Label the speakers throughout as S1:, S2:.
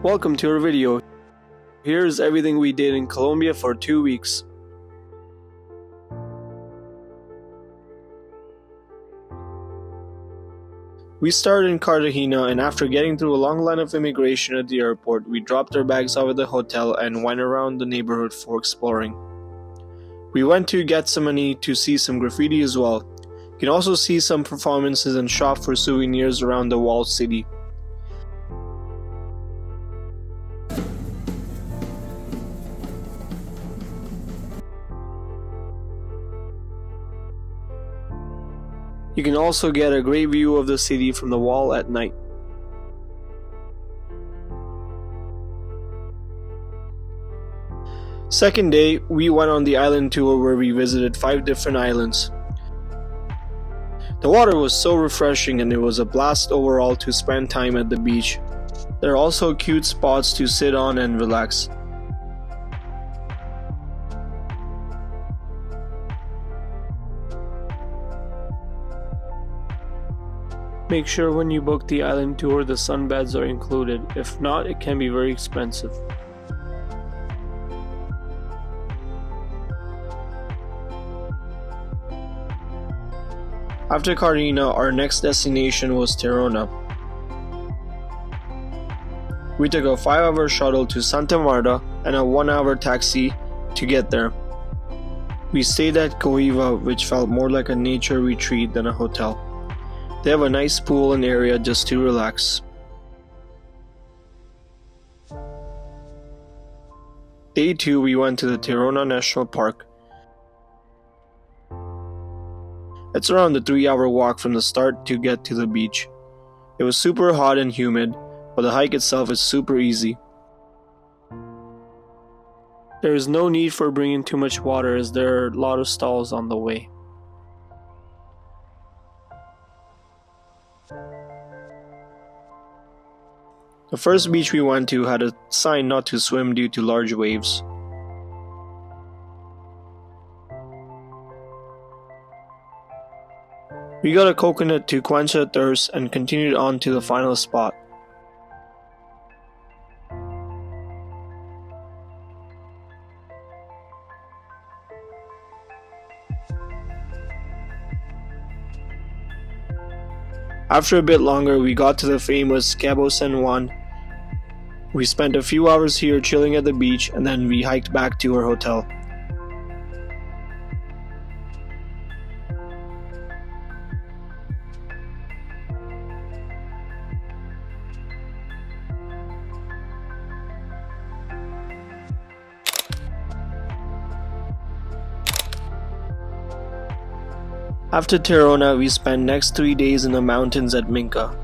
S1: Welcome to our video. Here's everything we did in Colombia for 2 weeks. We started in Cartagena, and after getting through a long line of immigration at the airport, we dropped our bags off at the hotel and went around the neighborhood for exploring. We went to Gethsemane to see some graffiti as well. You can also see some performances and shop for souvenirs around the walled city. You can also get a great view of the city from the wall at night. Second day, we went on the island tour where we visited 5 different islands. The water was so refreshing and it was a blast overall to spend time at the beach. There are also cute spots to sit on and relax. Make sure when you book the island tour the sunbeds are included. If not, it can be very expensive. After Cartagena, our next destination was Tayona. We took a 5-hour shuttle to Santa Marta and a 1-hour taxi to get there. We stayed at Coiva, which felt more like a nature retreat than a hotel. They have a nice pool and area just to relax. Day 2, we went to the Tayona National Park. It's around a 3-hour walk from the start to get to the beach. It was super hot and humid, but the hike itself is super easy. There is no need for bringing too much water as there are a lot of stalls on the way. The first beach we went to had a sign not to swim due to large waves. We got a coconut to quench our thirst and continued on to the final spot. After a bit longer, we got to the famous Cabo San Juan. We spent a few hours here chilling at the beach and then we hiked back to our hotel. After Tayona, we spent next 3 days in the mountains at Minca.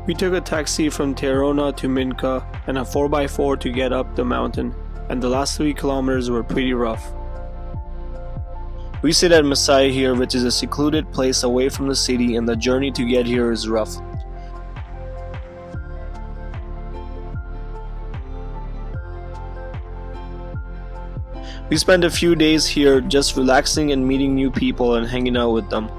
S1: We took a taxi from Tayona to Minca and a 4x4 to get up the mountain, and the last 3 kilometers were pretty rough. We stayed at Masai here, which is a secluded place away from the city, and the journey to get here is rough. We spent a few days here just relaxing and meeting new people and hanging out with them.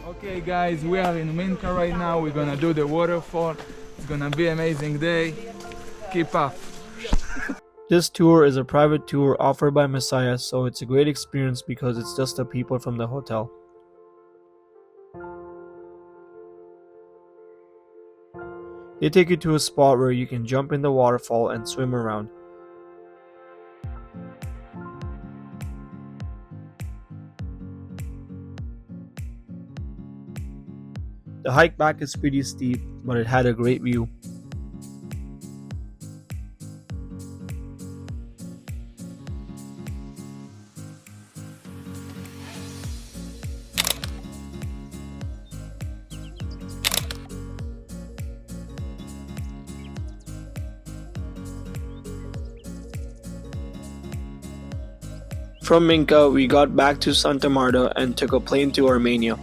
S2: Okay guys, we are in Minca right now. We're gonna do the waterfall. It's gonna be an amazing day. Keep up.
S1: This tour is a private tour offered by Messiah, so it's a great experience because it's just the people from the hotel. They take you to a spot where you can jump in the waterfall and swim around. The hike back is pretty steep, but it had a great view. From Minca, we got back to Santa Marta and took a plane to Armenia.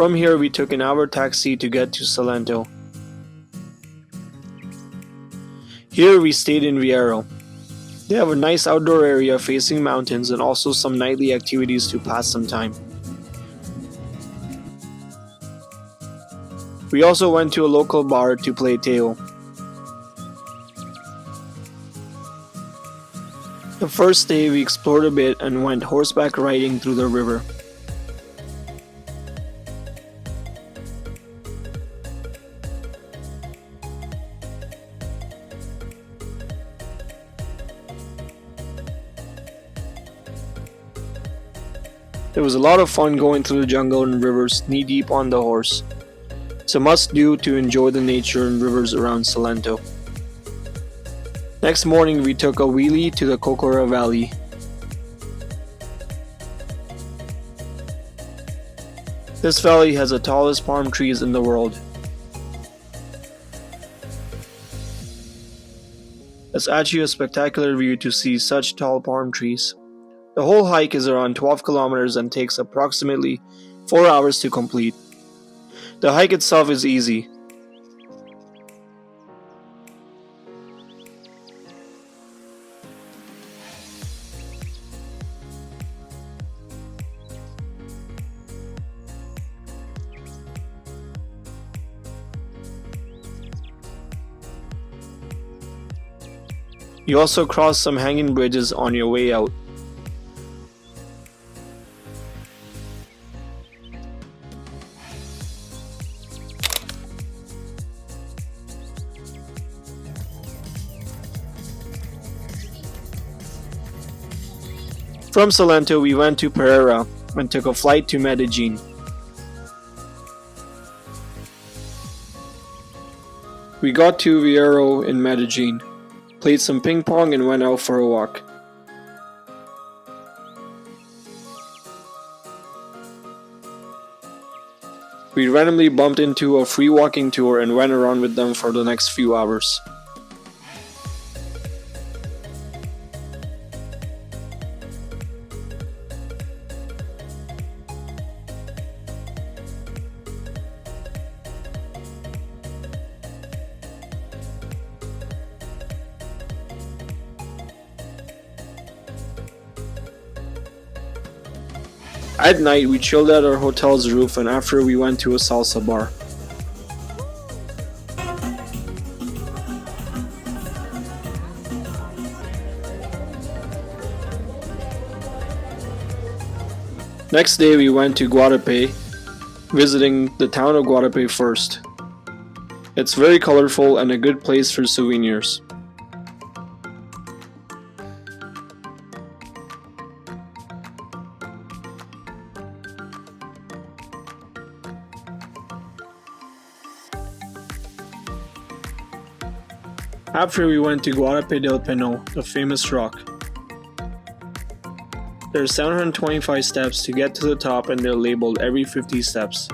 S1: From here we took an hour taxi to get to Salento. Here we stayed in Viero. They have a nice outdoor area facing mountains and also some nightly activities to pass some time. We also went to a local bar to play teo. The first day we explored a bit and went horseback riding through the river. It was a lot of fun going through the jungle and rivers knee deep on the horse. It's a must do to enjoy the nature and rivers around Salento. Next morning we took a wheelie to the Cocora Valley. This valley has the tallest palm trees in the world. It's actually a spectacular view to see such tall palm trees. The whole hike is around 12 kilometers and takes approximately 4 hours to complete. The hike itself is easy. You also cross some hanging bridges on your way out. From Salento we went to Pereira and took a flight to Medellin. We got to Viero in Medellin, played some ping pong and went out for a walk. We randomly bumped into a free walking tour and went around with them for the next few hours. At night, we chilled at our hotel's roof and after we went to a salsa bar. Next day, we went to Guatape, visiting the town of Guatape first. It's very colorful and a good place for souvenirs. After we went to Guatape del Pino, the famous rock. There are 725 steps to get to the top and they're labeled every 50 steps.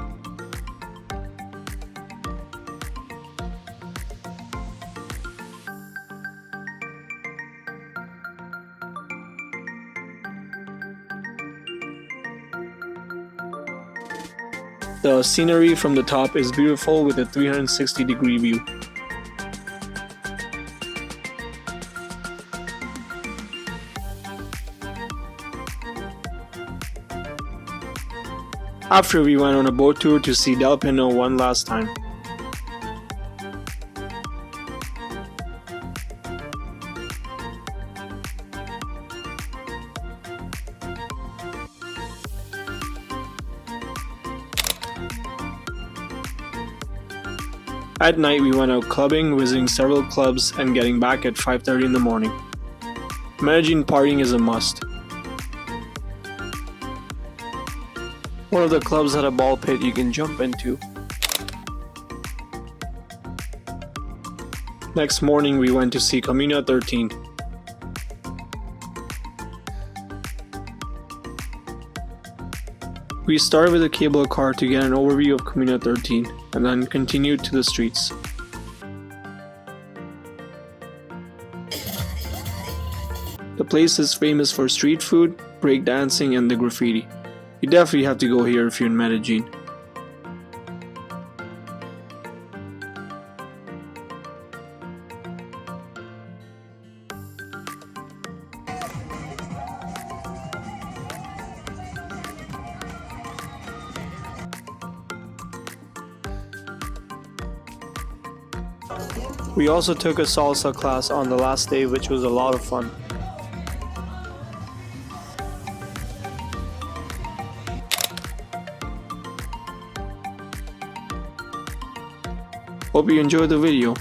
S1: The scenery from the top is beautiful with a 360-degree view. After we went on a boat tour to see Del Pino one last time. At night we went out clubbing, visiting several clubs and getting back at 5:30 in the morning. Medellin partying is a must. One of the clubs had a ball pit you can jump into. Next morning we went to see Comuna 13. We started with a cable car to get an overview of Comuna 13 and then continued to the streets. The place is famous for street food, break dancing and the graffiti. You definitely have to go here if you're in Medellin. We also took a salsa class on the last day, which was a lot of fun. Hope you enjoyed the video.